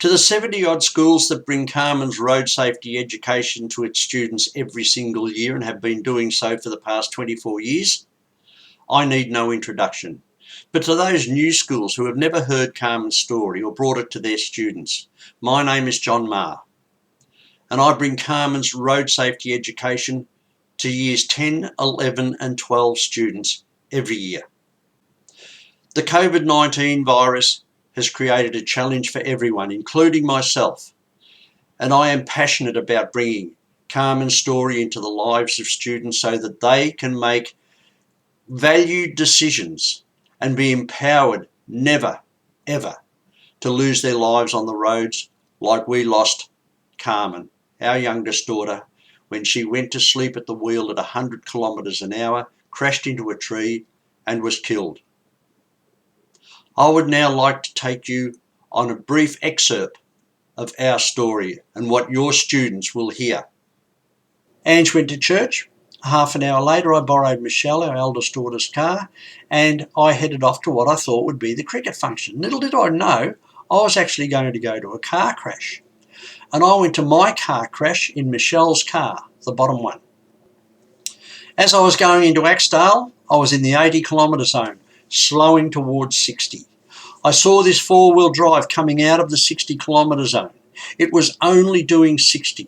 To the 70-odd schools that bring Carmen's road safety education to its students every single year and have been doing so for the past 24 years, I need no introduction. But to those new schools who have never heard Carmen's story or brought it to their students, my name is John Marr, and I bring Carmen's road safety education to years 10, 11 and 12 students every year. The Covid-19 virus has created a challenge for everyone, including myself, and I am passionate about bringing Carmen's story into the lives of students so that they can make valued decisions and be empowered never, ever to lose their lives on the roads like we lost Carmen, our youngest daughter, when she went to sleep at the wheel at 100 kilometres an hour, crashed into a tree and was killed. I would now like to take you on a brief excerpt of our story and what your students will hear. Ange went to church. Half an hour later, I borrowed Michelle, our eldest daughter's car, and I headed off to what I thought would be the cricket function. Little did I know, I was actually going to go to a car crash. And I went to my car crash in Michelle's car, the bottom one. As I was going into Axdale, I was in the 80 kilometre zone, slowing towards 60. I saw this four-wheel drive coming out of the 60 kilometre zone. It was only doing 60.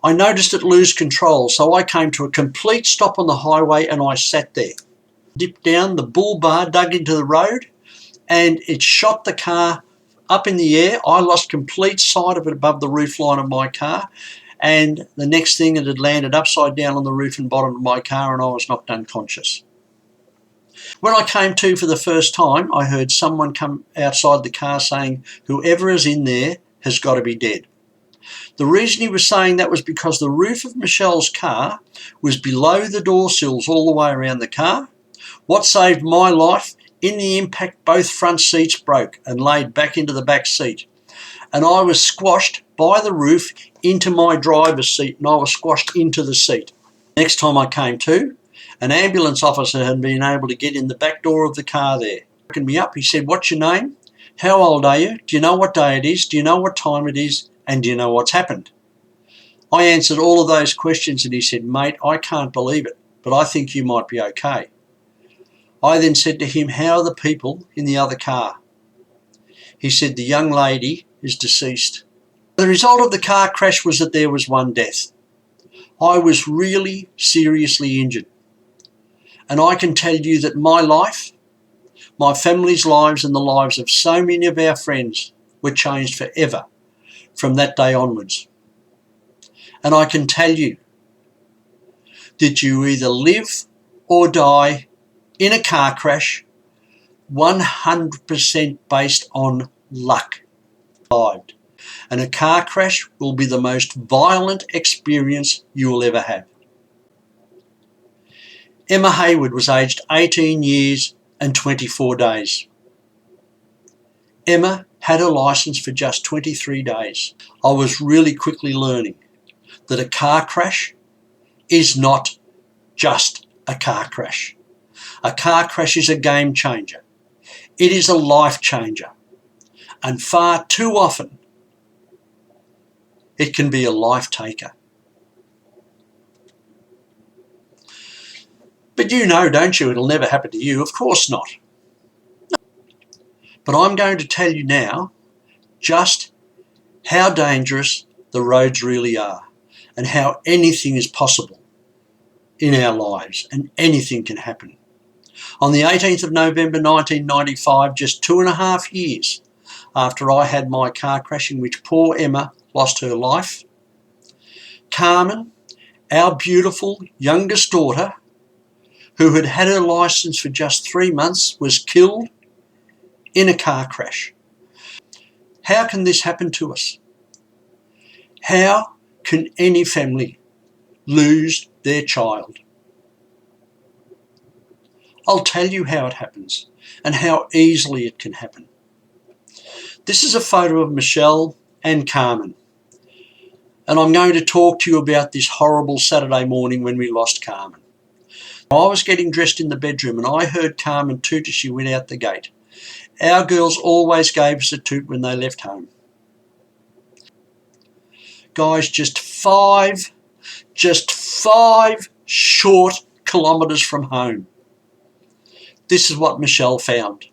I noticed it lose control, so I came to a complete stop on the highway and I sat there. Dipped down, the bull bar dug into the road and it shot the car up in the air. I lost complete sight of it above the roof line of my car, and the next thing it had landed upside down on the roof and bottom of my car and I was knocked unconscious. When I came to for the first time, I heard someone come outside the car saying, "Whoever is in there has got to be dead." The reason he was saying that was because the roof of Michelle's car was below the door sills all the way around the car. What saved my life, in the impact both front seats broke and laid back into the back seat. And I was squashed by the roof into my driver's seat and I was squashed into the seat. Next time I came to, an ambulance officer had been able to get in the back door of the car there. He woke me up, he said, "What's your name? How old are you? Do you know what day it is? Do you know what time it is? And do you know what's happened?" I answered all of those questions and he said, "Mate, I can't believe it, but I think you might be okay." I then said to him, "How are the people in the other car?" He said, "The young lady is deceased." The result of the car crash was that there was one death. I was really seriously injured. And I can tell you that my life, my family's lives and the lives of so many of our friends were changed forever from that day onwards. And I can tell you that you either live or die in a car crash 100% based on luck. And a car crash will be the most violent experience you will ever have. Emma Haywood was aged 18 years and 24 days. Emma had her licence for just 23 days. I was really quickly learning that a car crash is not just a car crash. A car crash is a game changer. It is a life changer. And far too often, it can be a life taker. But you know, don't you, it'll never happen to you. Of course not. But I'm going to tell you now just how dangerous the roads really are and how anything is possible in our lives and anything can happen. On the 18th of November 1995, just 2.5 years after I had my car crash in which poor Emma lost her life, Carmen, our beautiful youngest daughter, who had had her licence for just 3 months, was killed in a car crash. How can this happen to us? How can any family lose their child? I'll tell you how it happens and how easily it can happen. This is a photo of Michelle and Carmen, and I'm going to talk to you about this horrible Saturday morning when we lost Carmen. I was getting dressed in the bedroom and I heard Carmen toot as she went out the gate. Our girls always gave us a toot when they left home. Guys, just five short kilometres from home. This is what Michelle found.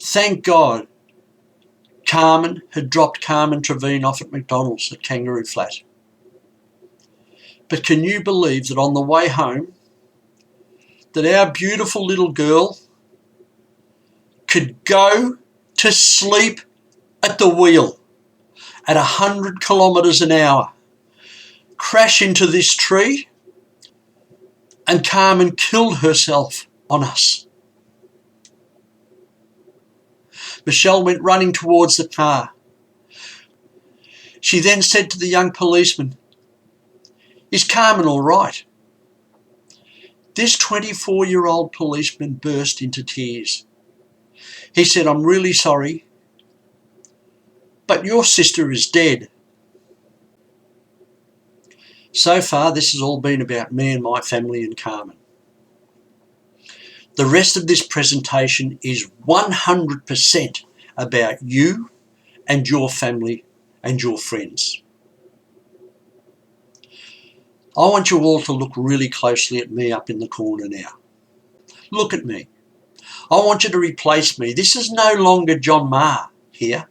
Thank God Carmen had dropped Carmen Trina off at McDonald's at Kangaroo Flat. But can you believe that on the way home, that our beautiful little girl could go to sleep at the wheel at 100 kilometres an hour, crash into this tree, and Carmen killed herself on us. Michelle went running towards the car. She then said to the young policeman, "Is Carmen all right?" This 24-year-old policeman burst into tears. He said, "I'm really sorry, but your sister is dead." So far, this has all been about me and my family and Carmen. The rest of this presentation is 100% about you and your family and your friends. I want you all to look really closely at me up in the corner now. Look at me. I want you to replace me. This is no longer John Marr here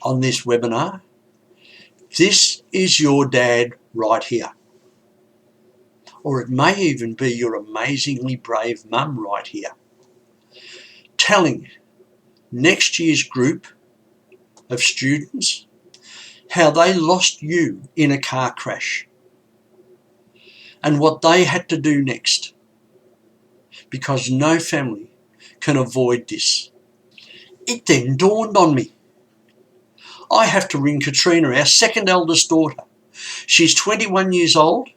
on this webinar. This is your dad right here. Or it may even be your amazingly brave mum right here, telling next year's group of students how they lost you in a car crash and what they had to do next, because no family can avoid this. It then dawned on me, I have to ring Katrina, our second eldest daughter. She's 21 years old.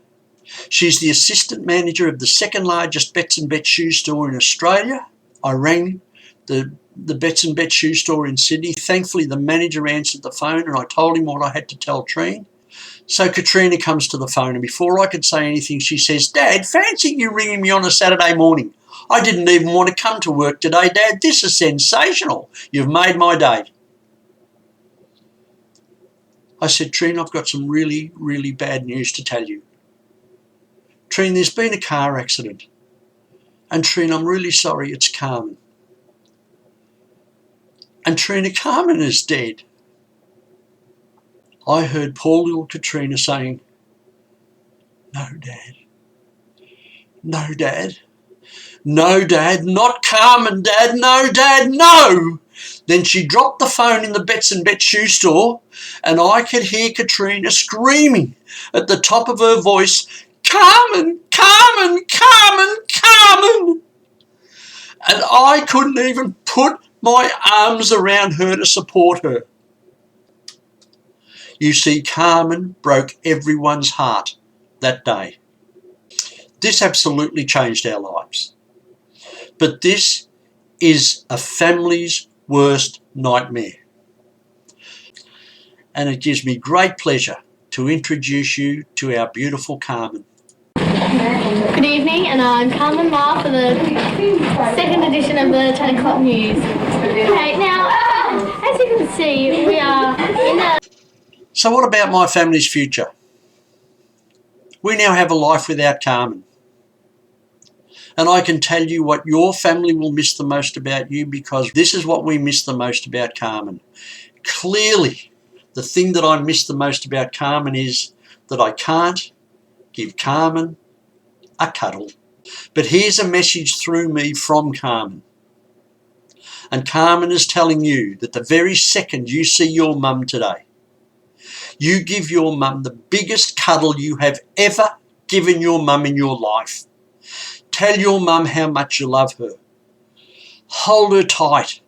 She's the assistant manager of the second largest Bets and Bet shoe store in Australia. I rang the Bets and Bet shoe store in Sydney. Thankfully, the manager answered the phone and I told him what I had to tell Trina. So Katrina comes to the phone and before I could say anything, she says, "Dad, fancy you ringing me on a Saturday morning. I didn't even want to come to work today, Dad. This is sensational. You've made my day." I said, "Trina, I've got some really, really bad news to tell you. Trina, there's been a car accident. And Trina, I'm really sorry, it's Carmen." And Trina, Carmen is dead. I heard poor little Katrina saying, "No, Dad. No, Dad. No, Dad. Not Carmen, Dad. No, Dad. No." Then she dropped the phone in the Bets and Bet shoe store and I could hear Katrina screaming at the top of her voice, "Carmen, Carmen, Carmen, Carmen." And I couldn't even put my arms around her to support her. You see, Carmen broke everyone's heart that day. This absolutely changed our lives. But this is a family's worst nightmare. And it gives me great pleasure to introduce you to our beautiful Carmen. Good evening, and I'm Carmen Ma for the second edition of the 10 o'clock news. Okay, now, as you can see, we are in a... So what about my family's future? We now have a life without Carmen. And I can tell you what your family will miss the most about you, because this is what we miss the most about Carmen. Clearly, the thing that I miss the most about Carmen is that I can't give Carmen a cuddle. But here's a message through me from Carmen. And Carmen is telling you that the very second you see your mum today, you give your mum the biggest cuddle you have ever given your mum in your life. Tell your mum how much you love her. Hold her tight.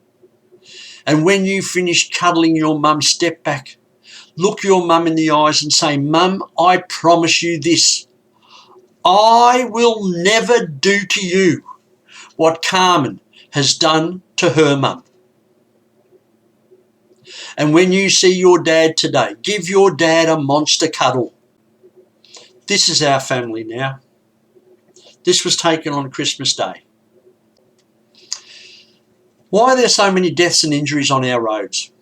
And when you finish cuddling your mum, step back. Look your mum in the eyes and say, "Mum, I promise you this. I will never do to you what Carmen has done to her mum." And when you see your dad today, give your dad a monster cuddle. This is our family now. This was taken on Christmas Day. Why are there so many deaths and injuries on our roads?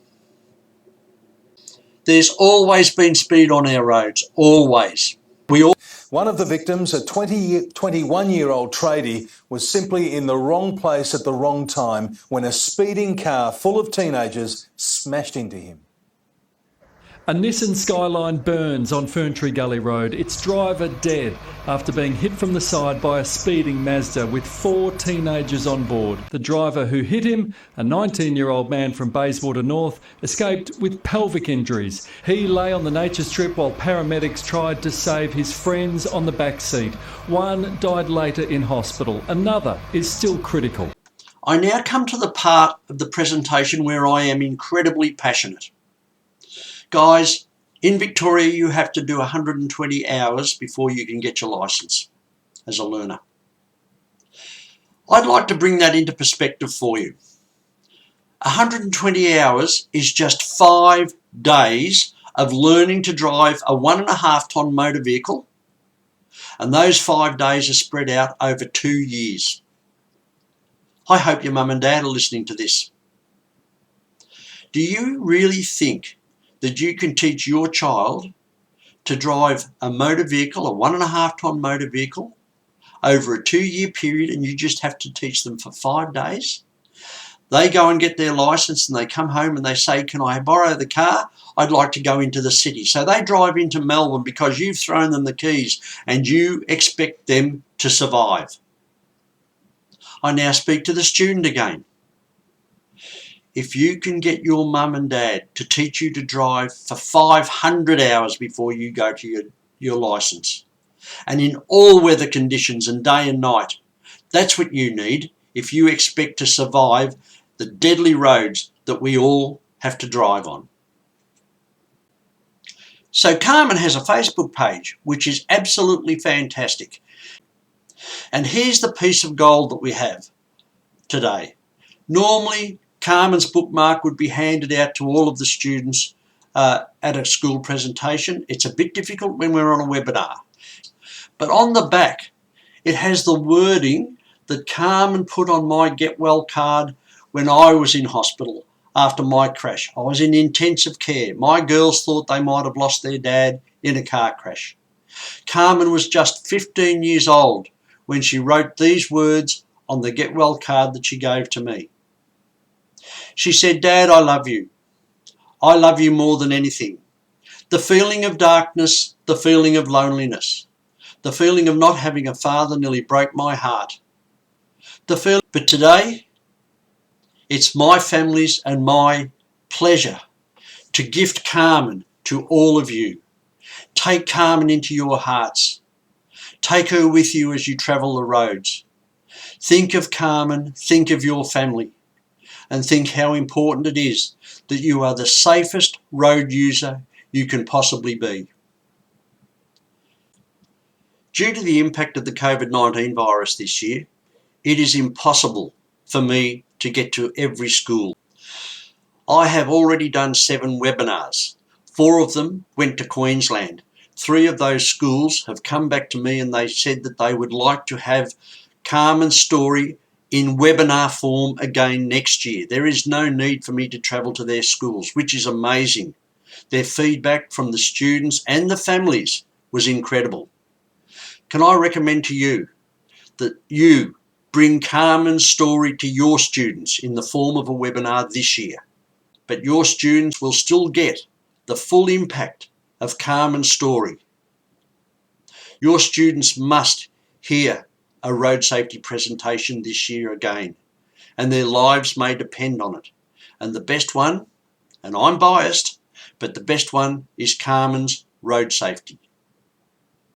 There's always been speed on our roads, always. One of the victims, a 21-year-old tradie, was simply in the wrong place at the wrong time when a speeding car full of teenagers smashed into him. A Nissan Skyline burns on Ferntree Gully Road, its driver dead after being hit from the side by a speeding Mazda with 4 teenagers on board. The driver who hit him, a 19-year-old man from Bayswater North, escaped with pelvic injuries. He lay on the nature strip while paramedics tried to save his friends on the back seat. One died later in hospital. Another is still critical. I now come to the part of the presentation where I am incredibly passionate. Guys, in Victoria you have to do 120 hours before you can get your licence as a learner. I'd like to bring that into perspective for you. 120 hours is just 5 days of learning to drive a 1.5 tonne motor vehicle, and those 5 days are spread out over 2 years. I hope your mum and dad are listening to this. Do you really think that you can teach your child to drive a motor vehicle, a 1.5 tonne motor vehicle, over a 2-year period, and you just have to teach them for 5 days? They go and get their licence and they come home and they say, can I borrow the car? I'd like to go into the city. So they drive into Melbourne because you've thrown them the keys and you expect them to survive. I now speak to the student again. If you can get your mum and dad to teach you to drive for 500 hours before you go to your licence, and in all weather conditions and day and night, that's what you need if you expect to survive the deadly roads that we all have to drive on. So Carmen has a Facebook page, which is absolutely fantastic. And here's the piece of gold that we have today. Normally, Carmen's bookmark would be handed out to all of the students at a school presentation. It's a bit difficult when we're on a webinar. But on the back, it has the wording that Carmen put on my Get Well card when I was in hospital after my crash. I was in intensive care. My girls thought they might have lost their dad in a car crash. Carmen was just 15 years old when she wrote these words on the Get Well card that she gave to me. She said, Dad, I love you. I love you more than anything. The feeling of darkness, the feeling of loneliness, the feeling of not having a father nearly broke my heart. But today, it's my family's and my pleasure to gift Carmen to all of you. Take Carmen into your hearts. Take her with you as you travel the roads. Think of Carmen, think of your family, and think how important it is that you are the safest road user you can possibly be. Due to the impact of the Covid-19 virus this year, it is impossible for me to get to every school. I have already done 7 webinars. 4 of them went to Queensland. 3 of those schools have come back to me and they said that they would like to have Carmen's Story in webinar form again next year. There is no need for me to travel to their schools, which is amazing. Their feedback from the students and the families was incredible. Can I recommend to you that you bring Carmen's Story to your students in the form of a webinar this year, but your students will still get the full impact of Carmen's Story. Your students must hear a road safety presentation this year again, and their lives may depend on it. And the best one, and I'm biased, but the best one is Carmen's Road Safety.